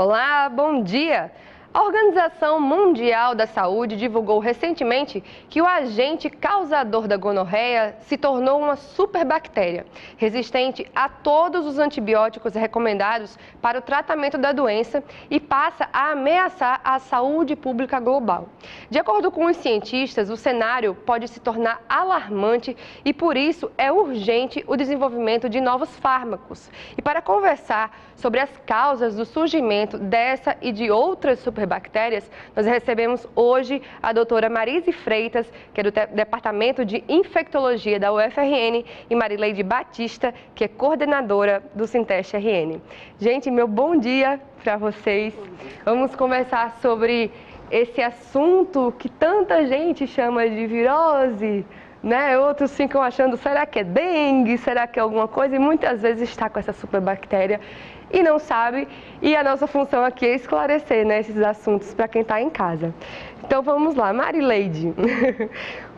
Olá, bom dia! A Organização Mundial da Saúde divulgou recentemente que o agente causador da gonorreia se tornou uma superbactéria, resistente a todos os antibióticos recomendados para o tratamento da doença e passa a ameaçar a saúde pública global. De acordo com os cientistas, o cenário pode se tornar alarmante e, por isso, é urgente o desenvolvimento de novos fármacos. E para conversar sobre as causas do surgimento dessa e de outras superbactérias, nós recebemos hoje a doutora Marise Freitas, que é do Departamento de Infectologia da UFRN, e Marileide Batista, que é coordenadora do Sinteste RN. Gente, meu bom dia para vocês. Vamos conversar sobre esse assunto que tanta gente chama de virose, né? Outros ficam achando, será que é dengue, será que é alguma coisa? E muitas vezes está com essa superbactéria e não sabe, e a nossa função aqui é esclarecer, né, esses assuntos para quem está em casa. Então vamos lá, Marileide,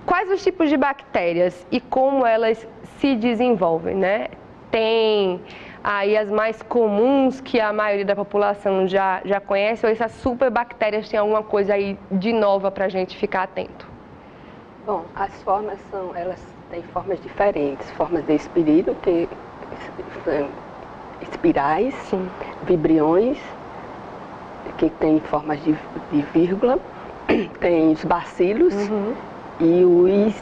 quais os tipos de bactérias e como elas se desenvolvem, né? Tem aí as mais comuns que a maioria da população já conhece, ou essas superbactérias têm alguma coisa aí de nova para a gente ficar atento? Bom, as formas elas têm formas diferentes, formas de espirito, que espirais, sim, vibriões, que tem formas de vírgula, tem os bacilos e os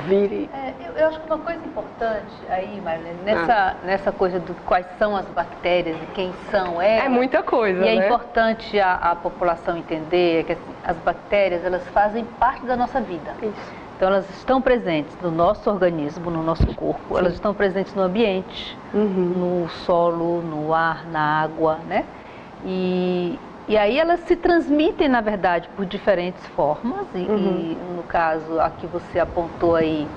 vírus. Eu acho que uma coisa importante aí, Marilene, nessa coisa do quais são as bactérias e quem são elas. É muita coisa, né? E é importante a população entender que assim, as bactérias, elas fazem parte da nossa vida. Isso. Então, elas estão presentes no nosso organismo, no nosso corpo, sim, elas estão presentes no ambiente, no solo, no ar, na água, né? E aí elas se transmitem, na verdade, por diferentes formas. E no caso, a que você apontou aí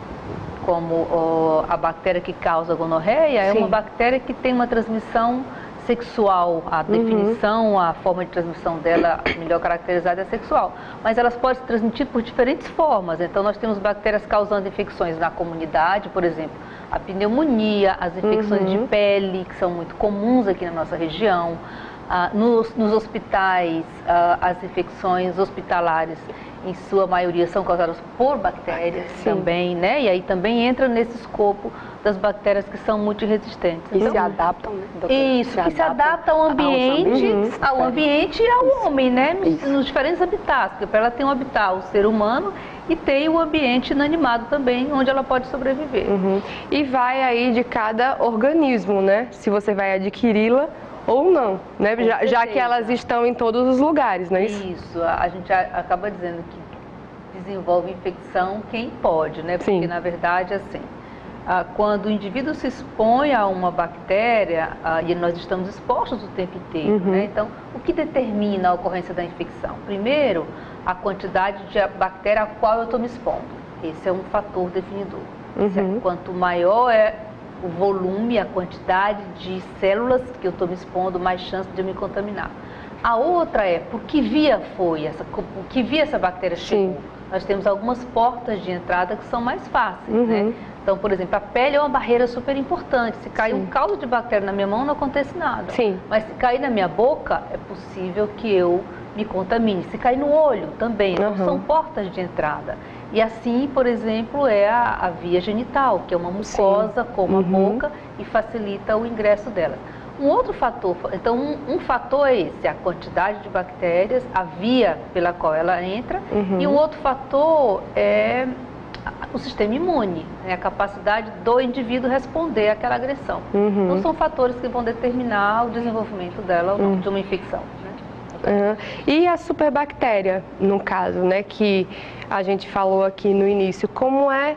como a bactéria que causa a gonorreia, é uma bactéria que tem uma transmissão sexual. A definição, a forma de transmissão dela melhor caracterizada é sexual. Mas elas podem se transmitir por diferentes formas. Então, nós temos bactérias causando infecções na comunidade, por exemplo, a pneumonia, as infecções de pele, que são muito comuns aqui na nossa região. Nos hospitais, as infecções hospitalares, em sua maioria, são causadas por bactérias também, né? E aí também entra nesse escopo das bactérias que são multiresistentes. E se adaptam, né, doutora? Isso, que se adapta ao ambiente e ao homem, né? Nos diferentes habitats, porque para ela tem um habitat, o ser humano, e tem o ambiente inanimado também, onde ela pode sobreviver. E vai aí de cada organismo, né? Se você vai adquiri-la ou não, né? Já que elas estão em todos os lugares, não é isso? Isso, a gente acaba dizendo que desenvolve infecção quem pode, né? Porque, na verdade, assim, quando o indivíduo se expõe a uma bactéria, e nós estamos expostos o tempo inteiro, né? Então, o que determina a ocorrência da infecção? Primeiro, a quantidade de bactéria a qual eu estou me expondo. Esse é um fator definidor. Quanto maior é o volume, a quantidade de células que eu estou me expondo, mais chance de eu me contaminar. A outra é por que via foi por que via essa bactéria chegou. Nós temos algumas portas de entrada que são mais fáceis, né? Então, por exemplo, a pele é uma barreira super importante. Se cair um caldo de bactéria na minha mão, não acontece nada. Mas se cair na minha boca, é possível que eu me contamine. Se cair no olho, também. Então, são portas de entrada. E assim, por exemplo, é a via genital, que é uma mucosa como a boca e facilita o ingresso dela. Um outro fator, então um fator é esse, a quantidade de bactérias, a via pela qual ela entra, e um outro fator é o sistema imune, né, a capacidade do indivíduo responder àquela agressão. Então são fatores que vão determinar o desenvolvimento dela ou não, de uma infecção. E a superbactéria, no caso, né, que a gente falou aqui no início, como é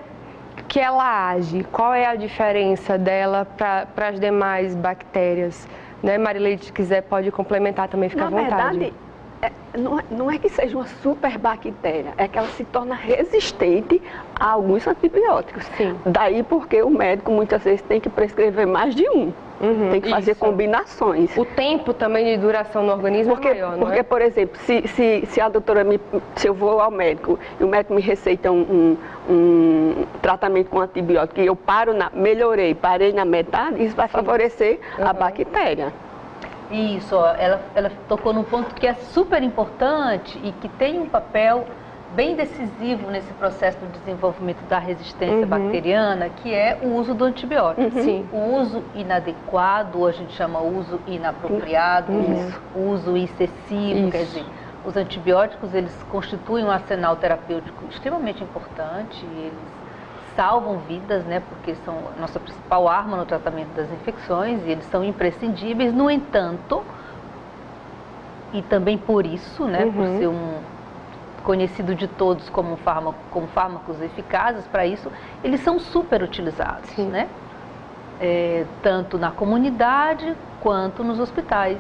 que ela age? Qual é a diferença dela para as demais bactérias? Né, Marileide, se quiser, pode complementar também, fica à vontade. Na verdade, não é que seja uma superbactéria, é que ela se torna resistente a alguns antibióticos. Daí porque o médico muitas vezes tem que prescrever mais de um. Tem que fazer combinações. O tempo também de duração no organismo é maior, não é? Porque, por exemplo, se a doutora se eu vou ao médico e o médico me receita um tratamento com antibiótico e eu parei na metade, isso vai favorecer a bactéria. Isso, ó, ela tocou num ponto que é super importante e que tem um papel bem decisivo nesse processo do desenvolvimento da resistência bacteriana, que é o uso do antibiótico. Sim. O uso inadequado, ou a gente chama uso inapropriado, o uso excessivo, quer dizer, os antibióticos, eles constituem um arsenal terapêutico extremamente importante, eles salvam vidas, né, porque são a nossa principal arma no tratamento das infecções e eles são imprescindíveis. No entanto, e também por isso, né, por ser conhecido de todos como fármacos eficazes para isso, eles são super utilizados, né? Tanto na comunidade quanto nos hospitais.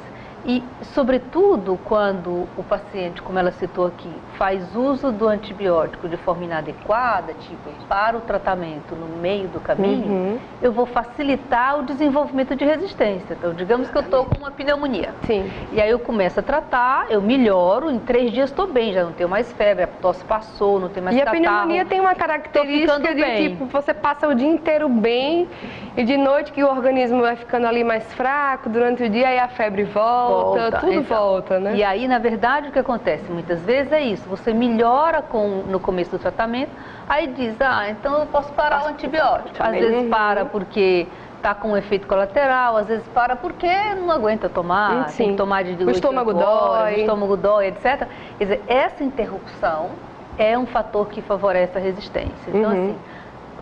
E, sobretudo, quando o paciente, como ela citou aqui, faz uso do antibiótico de forma inadequada, tipo, para o tratamento no meio do caminho, eu vou facilitar o desenvolvimento de resistência. Então, digamos que eu estou com uma pneumonia. Sim. E aí eu começo a tratar, eu melhoro, em 3 dias estou bem, já não tenho mais febre, a tosse passou, não tenho mais catarro. E a pneumonia tem uma característica de, tipo, você passa o dia inteiro bem e de noite que o organismo vai ficando ali mais fraco, durante o dia aí a febre volta. Tudo volta, né? E aí, na verdade, o que acontece muitas vezes é isso, você melhora no começo do tratamento, aí diz, então eu posso parar o antibiótico. Às vezes para porque está com um efeito colateral, às vezes para porque não aguenta tomar, tem que tomar de 8 horas, o estômago dói, etc. Quer dizer, essa interrupção é um fator que favorece a resistência. Então, assim,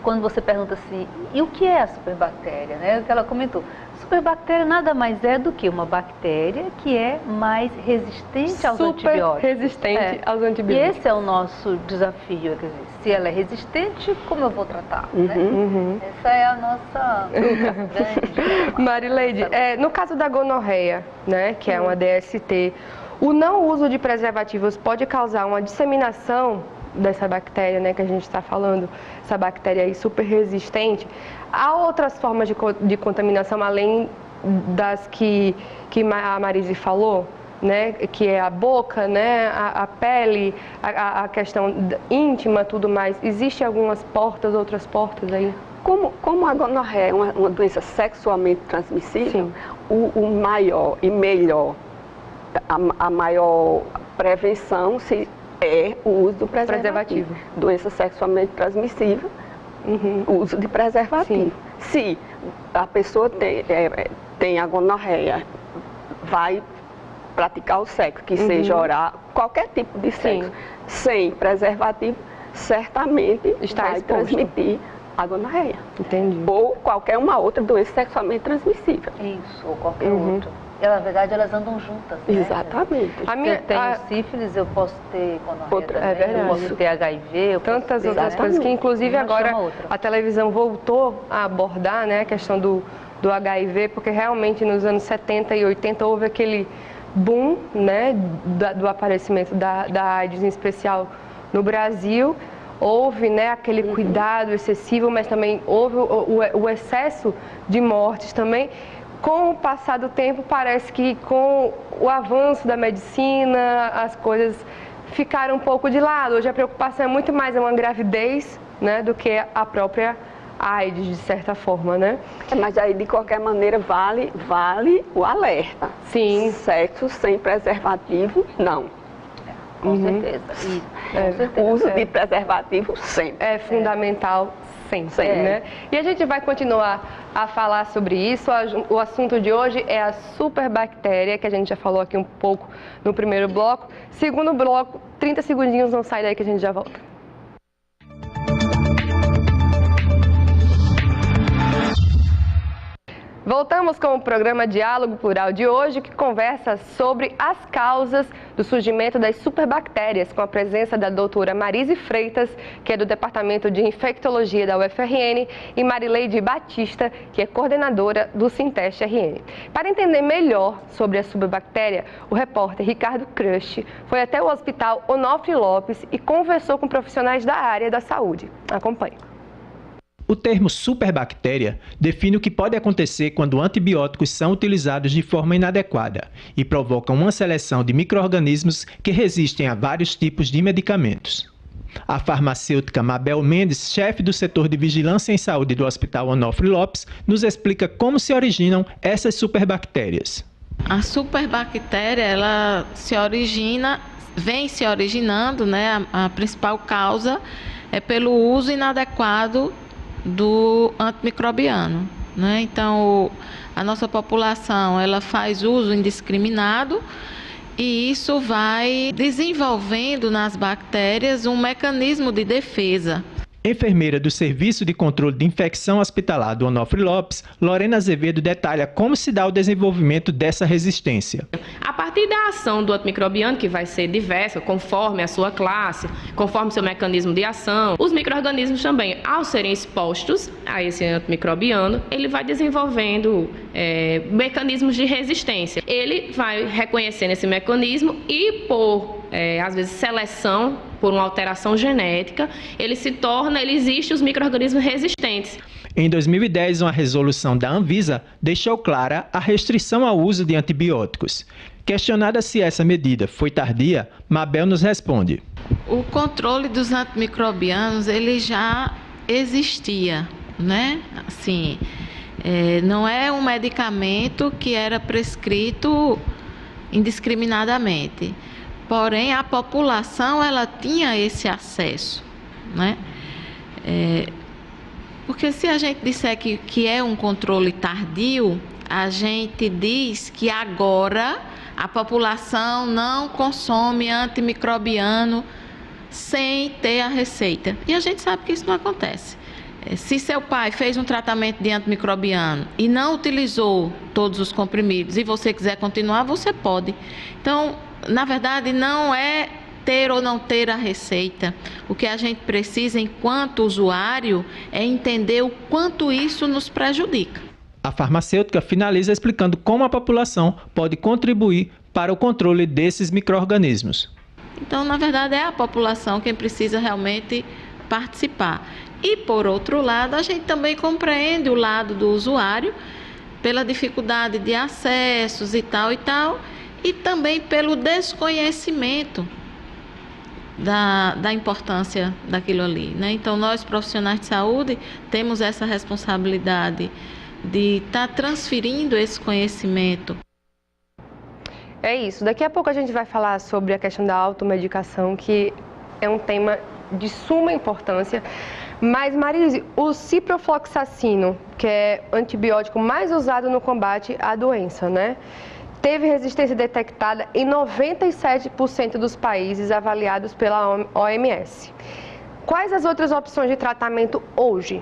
quando você pergunta assim, e o que é a superbactéria, né? O que ela comentou. Superbactéria nada mais é do que uma bactéria que é mais resistente aos antibióticos. Resistente aos antibióticos. E esse é o nosso desafio, quer dizer, se ela é resistente, como eu vou tratar? Né? Essa é a nossa grande... Marileide, no caso da gonorreia, né, que é uma DST, o não uso de preservativos pode causar uma disseminação dessa bactéria, né, que a gente está falando, essa bactéria aí super resistente. Há outras formas de contaminação, além das que a Marise falou, né, que é a boca, né, a pele, a questão íntima, tudo mais. Existem algumas portas, outras portas aí? Como a gonorreia é uma doença sexualmente transmissível, o maior e melhor, a maior prevenção é o uso do preservativo. Doença sexualmente transmissível, o uso de preservativo. Se a pessoa tem a gonorreia, vai praticar o sexo, que seja oral, qualquer tipo de sexo, sem preservativo, certamente vai transmitir a gonorreia. Entendi. Ou qualquer uma outra doença sexualmente transmissível. Isso, ou qualquer outra. Na verdade, elas andam juntas, né? Exatamente. Se eu tenho sífilis, eu posso ter gonorreia também, eu posso ter HIV, tantas outras coisas, que inclusive agora a televisão voltou a abordar, né, a questão do HIV, porque realmente nos anos 70 e 80 houve aquele boom, né, do aparecimento da AIDS, em especial no Brasil. Houve, né, aquele cuidado excessivo, mas também houve o excesso de mortes também. Com o passar do tempo, parece que com o avanço da medicina, as coisas ficaram um pouco de lado. Hoje a preocupação é muito mais uma gravidez, né, do que a própria AIDS, de certa forma, né? Mas aí, de qualquer maneira, vale o alerta. Sim. Sexo sem preservativo, não. Com certeza. O uso de preservativo sempre. É fundamental. Sempre, né? E a gente vai continuar a falar sobre isso. O assunto de hoje é a superbactéria, que a gente já falou aqui um pouco no primeiro bloco. Segundo bloco, 30 segundinhos, não sai daí que a gente já volta. Voltamos com o programa Diálogo Plural de hoje, que conversa sobre as causas do surgimento das superbactérias, com a presença da doutora Marise Freitas, que é do Departamento de Infectologia da UFRN, e Marileide Batista, que é coordenadora do Sinteste-RN. Para entender melhor sobre a superbactéria, o repórter Ricardo Crush foi até o Hospital Onofre Lopes e conversou com profissionais da área da saúde. Acompanhe. O termo superbactéria define o que pode acontecer quando antibióticos são utilizados de forma inadequada e provocam uma seleção de micro-organismos que resistem a vários tipos de medicamentos. A farmacêutica Mabel Mendes, chefe do setor de vigilância em saúde do Hospital Onofre Lopes, nos explica como se originam essas superbactérias. A superbactéria, ela vem se originando, né? A principal causa é pelo uso inadequado do antimicrobiano, né? Então, a nossa população, ela faz uso indiscriminado e isso vai desenvolvendo nas bactérias um mecanismo de defesa. Enfermeira do Serviço de Controle de Infecção Hospitalar do Onofre Lopes, Lorena Azevedo detalha como se dá o desenvolvimento dessa resistência. A partir da ação do antimicrobiano, que vai ser diversa, conforme a sua classe, conforme seu mecanismo de ação, os micro-organismos também, ao serem expostos a esse antimicrobiano, ele vai desenvolvendo mecanismos de resistência. Ele vai reconhecendo esse mecanismo e, por, às vezes, seleção, por uma alteração genética, existe os micro-organismos resistentes. Em 2010, uma resolução da Anvisa deixou clara a restrição ao uso de antibióticos. Questionada se essa medida foi tardia, Mabel nos responde. O controle dos antimicrobianos, ele já existia, né? Assim, não é um medicamento que era prescrito indiscriminadamente. Porém, a população, ela tinha esse acesso, né? Porque se a gente disser que é um controle tardio, a gente diz que agora a população não consome antimicrobiano sem ter a receita. E a gente sabe que isso não acontece. Se seu pai fez um tratamento de antimicrobiano e não utilizou todos os comprimidos e você quiser continuar, você pode. Então, na verdade, não é ter ou não ter a receita. O que a gente precisa, enquanto usuário, é entender o quanto isso nos prejudica. A farmacêutica finaliza explicando como a população pode contribuir para o controle desses micro-organismos. Então, na verdade, é a população quem precisa realmente participar. E, por outro lado, a gente também compreende o lado do usuário, pela dificuldade de acessos e tal, e também pelo desconhecimento da importância daquilo ali, né? Então, nós, profissionais de saúde, temos essa responsabilidade de estar transferindo esse conhecimento. É isso. Daqui a pouco a gente vai falar sobre a questão da automedicação, que é um tema de suma importância. Mas, Marise, o ciprofloxacino, que é o antibiótico mais usado no combate à doença, né? Teve resistência detectada em 97% dos países avaliados pela OMS. Quais as outras opções de tratamento hoje?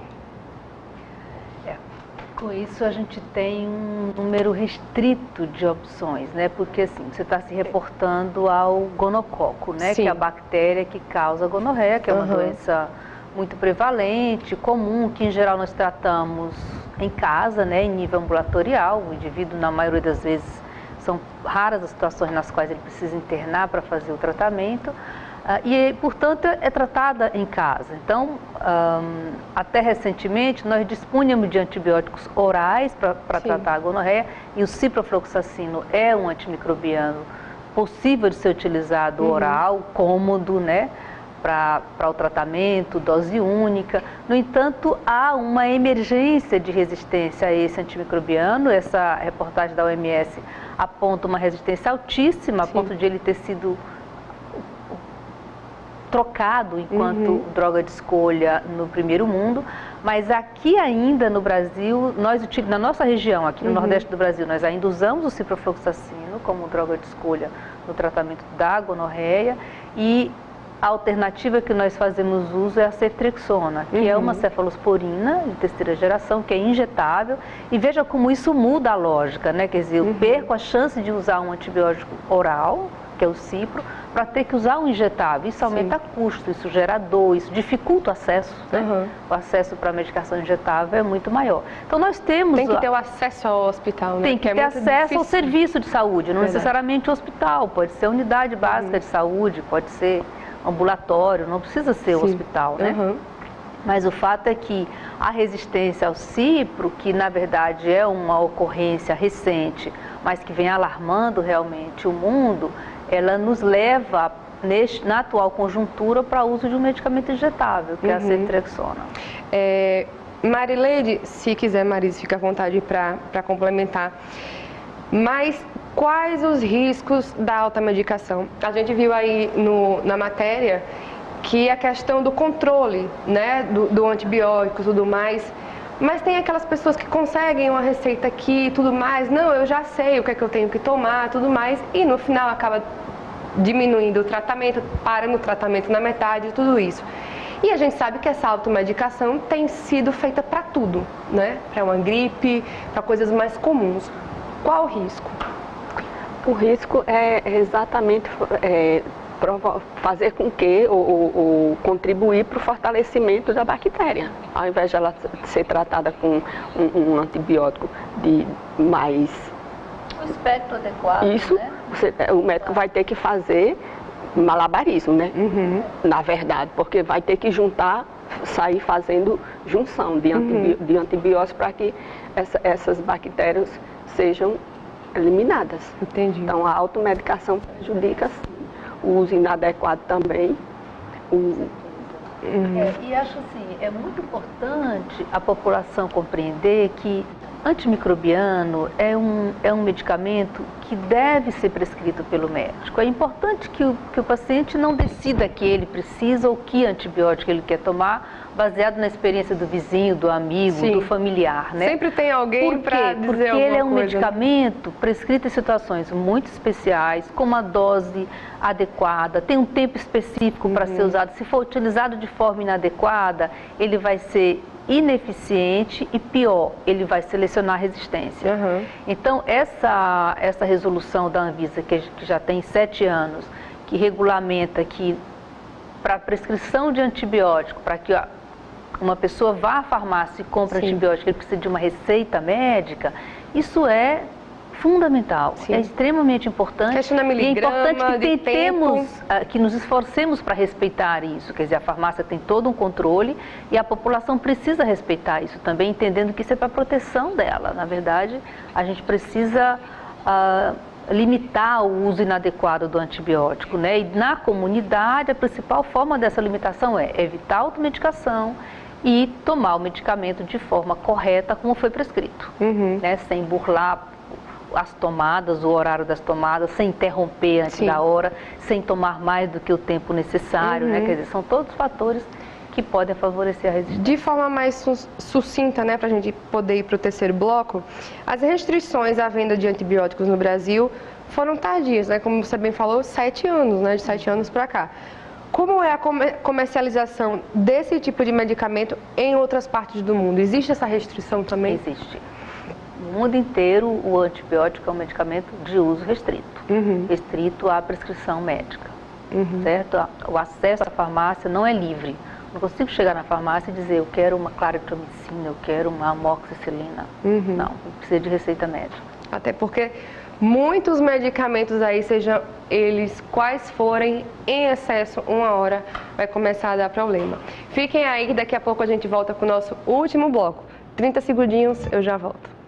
Com isso a gente tem um número restrito de opções, né? Porque assim, você está se reportando ao gonococo, né? Sim. Que é a bactéria que causa a gonorreia, que é uma doença muito prevalente, comum, que em geral nós tratamos em casa, né? Em nível ambulatorial. O indivíduo, na maioria das vezes, são raras as situações nas quais ele precisa internar para fazer o tratamento e, portanto, é tratada em casa. Então, até recentemente, nós dispunhamos de antibióticos orais para tratar a gonorreia e o ciprofloxacino é um antimicrobiano possível de ser utilizado oral, cômodo, né? Para o tratamento, dose única. No entanto, há uma emergência de resistência a esse antimicrobiano. Essa reportagem da OMS aponta uma resistência altíssima, a ponto de ele ter sido trocado enquanto droga de escolha no primeiro mundo. Mas aqui ainda no Brasil, na nossa região, aqui no Nordeste do Brasil, nós ainda usamos o ciprofloxacino como droga de escolha no tratamento da gonorreia e a alternativa que nós fazemos uso é a ceftriaxona, que é uma cefalosporina de terceira geração, que é injetável. E veja como isso muda a lógica, né? Quer dizer, eu perco a chance de usar um antibiótico oral, que é o cipro, para ter que usar um injetável. Isso aumenta custo, isso gera dor, isso dificulta o acesso, né? O acesso para a medicação injetável é muito maior. Então nós temos... Tem que ter o acesso ao hospital, né? Tem que ter acesso ao serviço de saúde, não necessariamente o hospital, pode ser unidade básica de saúde, pode ser ambulatório, não precisa ser o hospital, né? Mas o fato é que a resistência ao cipro, que na verdade é uma ocorrência recente, mas que vem alarmando realmente o mundo, ela nos leva, na atual conjuntura, para o uso de um medicamento injetável, que é a ceftriaxona. Marileide, se quiser, Marise, fica à vontade para complementar. Mas quais os riscos da automedicação? A gente viu aí na matéria que a questão do controle, né, do antibiótico e tudo mais, mas tem aquelas pessoas que conseguem uma receita aqui e tudo mais, não, eu já sei o que é que eu tenho que tomar, tudo mais, e no final acaba diminuindo o tratamento, parando o tratamento na metade e tudo isso. E a gente sabe que essa automedicação tem sido feita para tudo, né? Para uma gripe, para coisas mais comuns. Qual o risco? O risco é exatamente fazer com que, ou contribuir para o fortalecimento da bactéria. Ao invés de ela ser tratada com um antibiótico de mais... O espectro adequado, isso, né? O médico vai ter que fazer malabarismo, né? Na verdade, porque vai ter que sair fazendo junção de antibióticos para que essas bactérias sejam eliminadas. Entendi. Então, a automedicação prejudica, o uso inadequado também. E acho assim, é muito importante a população compreender que antimicrobiano é um medicamento que deve ser prescrito pelo médico. É importante que o paciente não decida que ele precisa ou que antibiótico ele quer tomar, baseado na experiência do vizinho, do amigo, Sim. do familiar, né? Sempre tem alguém para dizer alguma coisa. Porque ele é um medicamento prescrito em situações muito especiais, com uma dose adequada, tem um tempo específico para ser usado. Se for utilizado de forma inadequada, ele vai ser ineficiente e pior, ele vai selecionar resistência. Então, essa resolução da Anvisa, que já tem 7 anos, que regulamenta que para prescrição de antibiótico, para que uma pessoa vá à farmácia e compre antibiótico, ele precisa de uma receita médica, isso é fundamental, é extremamente importante. E é importante que tentemos, que nos esforcemos para respeitar isso. Quer dizer, a farmácia tem todo um controle e a população precisa respeitar isso também, entendendo que isso é para a proteção dela. Na verdade, a gente precisa limitar o uso inadequado do antibiótico, né? E na comunidade, a principal forma dessa limitação é evitar a automedicação e tomar o medicamento de forma correta, como foi prescrito, né? Sem burlar as tomadas, o horário das tomadas, sem interromper antes da hora, sem tomar mais do que o tempo necessário, né? Quer dizer, são todos fatores que podem favorecer a resistência. De forma mais sucinta, né, para a gente poder ir para o terceiro bloco, as restrições à venda de antibióticos no Brasil foram tardias, né? Como você bem falou, 7 anos, né? De 7 anos para cá. Como é a comercialização desse tipo de medicamento em outras partes do mundo? Existe essa restrição também? Existe. No mundo inteiro, o antibiótico é um medicamento de uso restrito, restrito à prescrição médica, certo? O acesso à farmácia não é livre. Não consigo chegar na farmácia e dizer, eu quero uma claritromicina, eu quero uma amoxicilina. Não, precisa de receita médica. Até porque muitos medicamentos aí, sejam eles quais forem, em excesso, 1 hora, vai começar a dar problema. Fiquem aí que daqui a pouco a gente volta com o nosso último bloco. 30 segundinhos, eu já volto.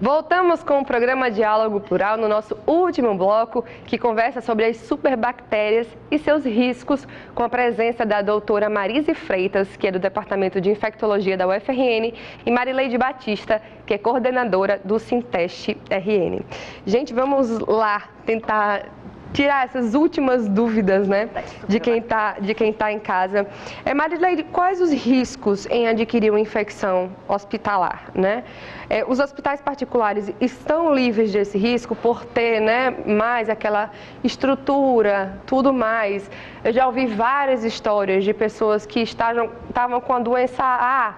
Voltamos com o programa Diálogo Plural no nosso último bloco, que conversa sobre as superbactérias e seus riscos, com a presença da doutora Marise Freitas, que é do Departamento de Infectologia da UFRN, e Marileide Batista, que é coordenadora do Sinteste-RN. Gente, vamos lá tentar tirar essas últimas dúvidas, né, de quem tá em casa. Marileide, quais os riscos em adquirir uma infecção hospitalar, né? Os hospitais particulares estão livres desse risco por ter, né, mais aquela estrutura, tudo mais. Eu já ouvi várias histórias de pessoas que estavam com a doença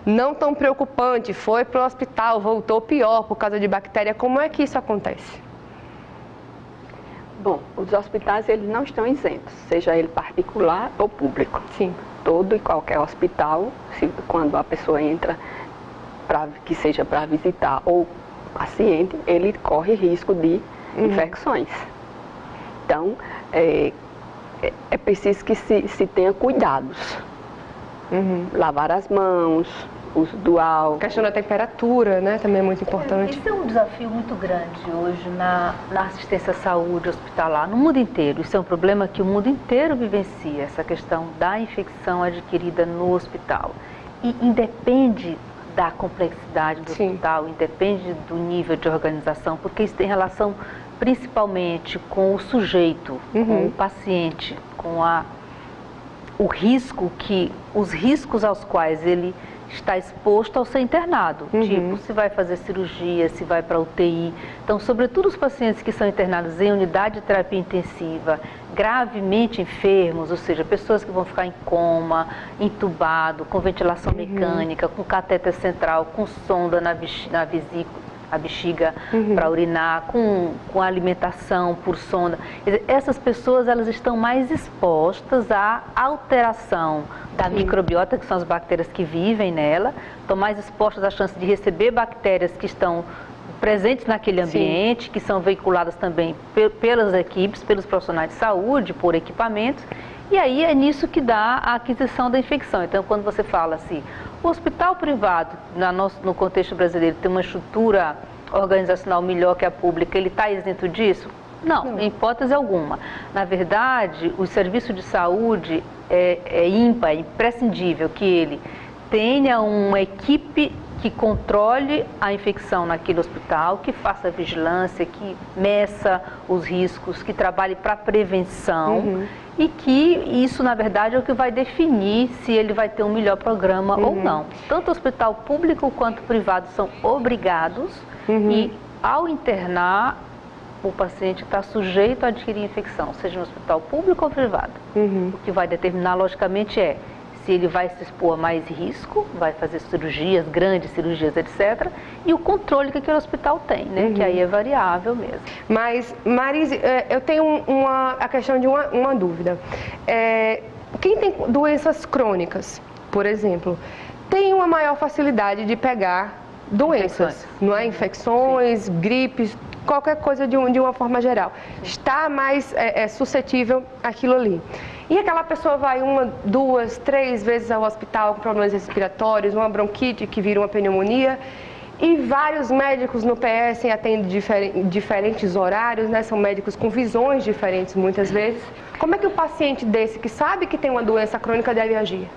não tão preocupante, foi para o hospital, voltou pior por causa de bactéria. Como é que isso acontece? Bom, os hospitais eles não estão isentos, seja ele particular ou público. Sim. Todo e qualquer hospital, quando a pessoa entra, que seja para visitar ou paciente, ele corre risco de infecções. Então, é preciso que se tenha cuidados. Lavar as mãos, uso do álcool. A questão da temperatura, né, também é muito importante. Isso é um desafio muito grande hoje na assistência à saúde hospitalar, no mundo inteiro. Isso é um problema que o mundo inteiro vivencia, essa questão da infecção adquirida no hospital. E independe da complexidade do Sim. hospital, independe do nível de organização, porque isso tem relação principalmente com o sujeito, com o paciente, com os riscos aos quais ele está exposto ao ser internado, tipo, se vai fazer cirurgia, se vai para UTI. Então, sobretudo os pacientes que são internados em unidade de terapia intensiva, gravemente enfermos, ou seja, pessoas que vão ficar em coma, entubado, com ventilação mecânica, com catéter central, com sonda na vesícula, a bexiga para urinar, com alimentação por sonda. Quer dizer, essas pessoas, elas estão mais expostas à alteração da microbiota, que são as bactérias que vivem nela, estão mais expostas à chance de receber bactérias que estão presentes naquele ambiente, que são veiculadas também pelas equipes, pelos profissionais de saúde, por equipamentos, e aí é nisso que dá a aquisição da infecção. Então, quando você fala assim, o hospital privado, no contexto brasileiro, tem uma estrutura organizacional melhor que a pública, ele está isento disso? Não, em hipótese alguma. Na verdade, o serviço de saúde é imprescindível que ele tenha uma equipe que controle a infecção naquele hospital, que faça vigilância, que meça os riscos, que trabalhe para prevenção e que isso, na verdade, é o que vai definir se ele vai ter um melhor programa ou não. Tanto o hospital público quanto o privado são obrigados e, ao internar, o paciente está sujeito a adquirir infecção, seja no hospital público ou privado. O que vai determinar, logicamente, é se ele vai se expor a mais risco, vai fazer cirurgias, grandes cirurgias, etc. E o controle que aquele hospital tem, né? Que aí é variável mesmo. Mas, Marise, eu tenho a questão de uma dúvida. Quem tem doenças crônicas, por exemplo, tem uma maior facilidade de pegar doenças, não é? Infecções, gripes, qualquer coisa de uma forma geral. Está mais suscetível àquilo ali. E aquela pessoa vai 1, 2, 3 vezes ao hospital com problemas respiratórios, uma bronquite que vira uma pneumonia, e vários médicos no PS atendem diferentes horários, né? São médicos com visões diferentes muitas vezes. Como é que o paciente desse, que sabe que tem uma doença crônica, deve agir?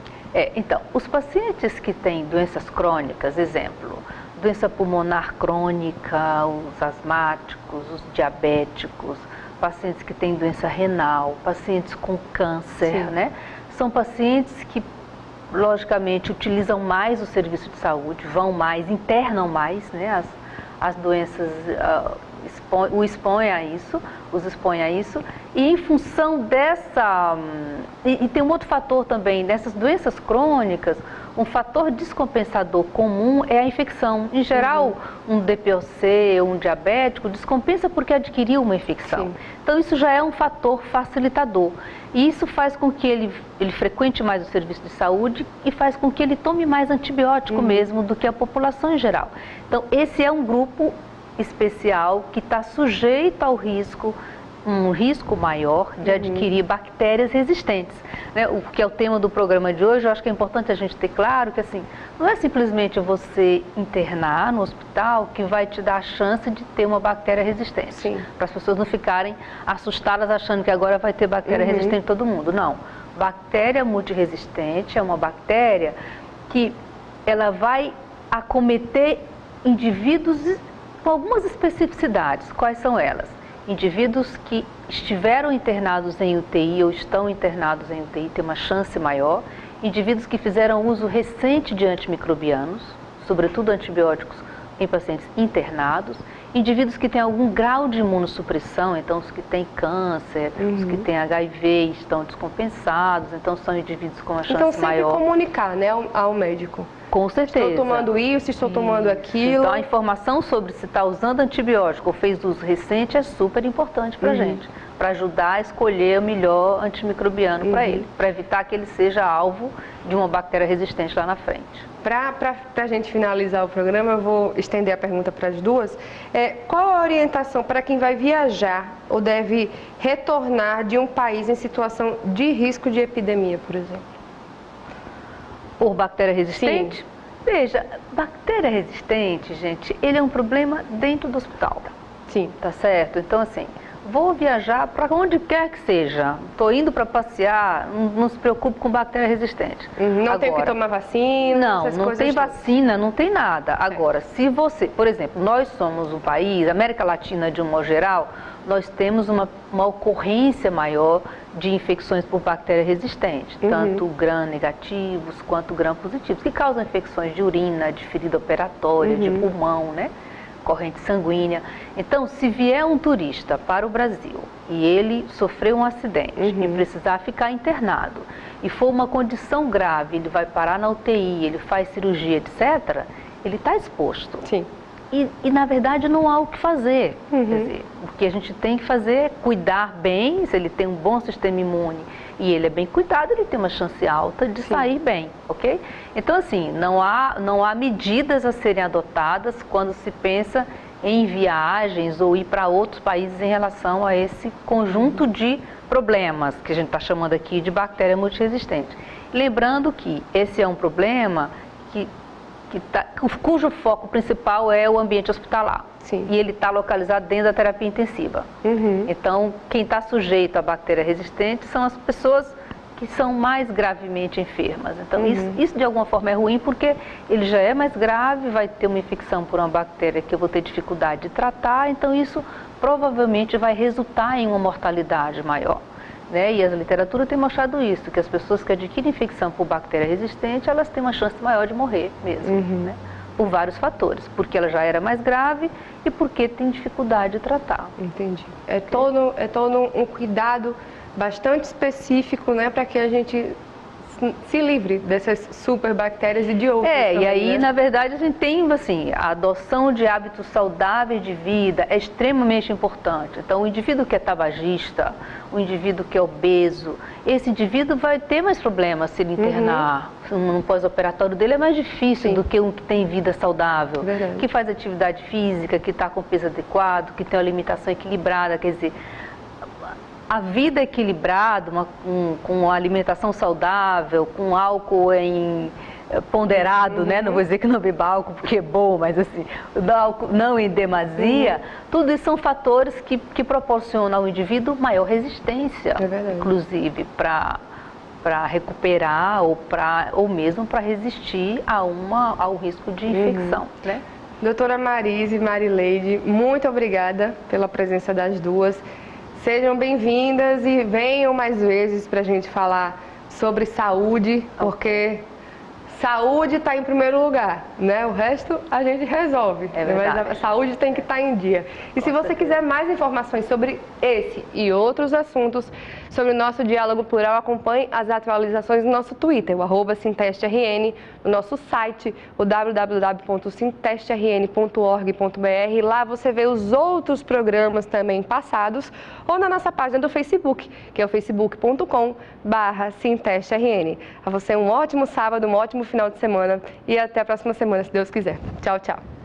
Então, os pacientes que têm doenças crônicas, exemplo, doença pulmonar crônica, os asmáticos, os diabéticos, pacientes que têm doença renal, pacientes com câncer, né? São pacientes que, logicamente, utilizam mais o serviço de saúde, vão mais, internam mais, né? As doenças os expõem a isso, e em função dessa... E tem um outro fator também, nessas doenças crônicas, um fator descompensador comum é a infecção. Em geral, um DPOC, um diabético, descompensa porque adquiriu uma infecção. Então, isso já é um fator facilitador. E isso faz com que ele frequente mais o serviço de saúde e faz com que ele tome mais antibiótico mesmo do que a população em geral. Então, esse é um grupo especial que está sujeito ao risco, um risco maior de adquirir bactérias resistentes. Né? O que é o tema do programa de hoje, eu acho que é importante a gente ter claro que assim, não é simplesmente você internar no hospital que vai te dar a chance de ter uma bactéria resistente. Para as pessoas não ficarem assustadas achando que agora vai ter bactéria resistente em todo mundo. Não. Bactéria multiresistente é uma bactéria que ela vai acometer indivíduos com algumas especificidades. Quais são elas? Indivíduos que estiveram internados em UTI ou estão internados em UTI têm uma chance maior. Indivíduos que fizeram uso recente de antimicrobianos, sobretudo antibióticos em pacientes internados. Indivíduos que têm algum grau de imunossupressão, então os que têm câncer, os que têm HIV estão descompensados, então são indivíduos com uma chance maior. Então sempre comunicar, né, ao médico. Com certeza. Estou tomando isso, estou tomando aquilo. Então a informação sobre se está usando antibiótico ou fez uso recente é super importante para a gente, para ajudar a escolher o melhor antimicrobiano para ele, para evitar que ele seja alvo de uma bactéria resistente lá na frente. Para a gente finalizar o programa, eu vou estender a pergunta para as duas. Qual a orientação para quem vai viajar ou deve retornar de um país em situação de risco de epidemia, por exemplo? Por bactéria resistente? Veja, bactéria resistente, gente, ele é um problema dentro do hospital. Tá certo? Então, assim, vou viajar para onde quer que seja, estou indo para passear, não se preocupe com bactéria resistente. Não tem que tomar vacina? Não tem vacina, não tem nada. Agora, se você, por exemplo, nós somos um país, América Latina de um modo geral, nós temos uma ocorrência maior de infecções por bactéria resistente, tanto gram-negativos quanto gram-positivos, que causam infecções de urina, de ferida operatória, de pulmão, né? Corrente sanguínea. Então, se vier um turista para o Brasil e ele sofreu um acidente e precisar ficar internado, e for uma condição grave, ele vai parar na UTI, ele faz cirurgia, etc., ele está exposto. Sim. E, na verdade, não há o que fazer. Quer dizer, o que a gente tem que fazer é cuidar bem, se ele tem um bom sistema imune e ele é bem cuidado, ele tem uma chance alta de sair bem, ok? Então, assim, não há medidas a serem adotadas quando se pensa em viagens ou ir para outros países em relação a esse conjunto de problemas que a gente está chamando aqui de bactéria multiresistente. Lembrando que esse é um problema cujo foco principal é o ambiente hospitalar. Sim. E ele está localizado dentro da terapia intensiva. Então, quem está sujeito à bactéria resistente são as pessoas que são mais gravemente enfermas. Então, isso de alguma forma é ruim porque ele já é mais grave, vai ter uma infecção por uma bactéria que eu vou ter dificuldade de tratar, então isso provavelmente vai resultar em uma mortalidade maior. Né? E a literatura tem mostrado isso, que as pessoas que adquirem infecção por bactéria resistente, elas têm uma chance maior de morrer mesmo, né? Por vários fatores, porque ela já era mais grave e porque tem dificuldade de tratar. Entendi. É todo um cuidado bastante específico, né, para que a gente se livre dessas superbactérias e de outras também, e aí, né? na verdade, a gente tem, assim, a adoção de hábitos saudáveis de vida é extremamente importante. Então, o indivíduo que é tabagista, o indivíduo que é obeso, esse indivíduo vai ter mais problemas se ele internar. No pós-operatório dele é mais difícil do que um que tem vida saudável, que faz atividade física, que está com peso adequado, que tem uma alimentação equilibrada, quer dizer... A vida equilibrada, com uma alimentação saudável, com álcool ponderado, né? Não vou dizer que não beba álcool porque é bom, mas assim, álcool não em demasia, tudo isso são fatores que proporcionam ao indivíduo maior resistência, inclusive para recuperar ou mesmo para resistir ao risco de infecção, né? Doutora Marise e Marileide, muito obrigada pela presença das duas. Sejam bem-vindas e venham mais vezes para a gente falar sobre saúde, porque saúde está em primeiro lugar, né? O resto a gente resolve, mas a saúde tem que estar em dia. E se você quiser mais informações sobre esse e outros assuntos, sobre o nosso Diálogo Plural, acompanhe as atualizações no nosso Twitter, o @SintestRN, no nosso site, o www.sintestrn.org.br. Lá você vê os outros programas também passados, ou na nossa página do Facebook, que é o facebook.com/SintestRN. A você um ótimo sábado, um ótimo final de semana e até a próxima semana, se Deus quiser. Tchau, tchau.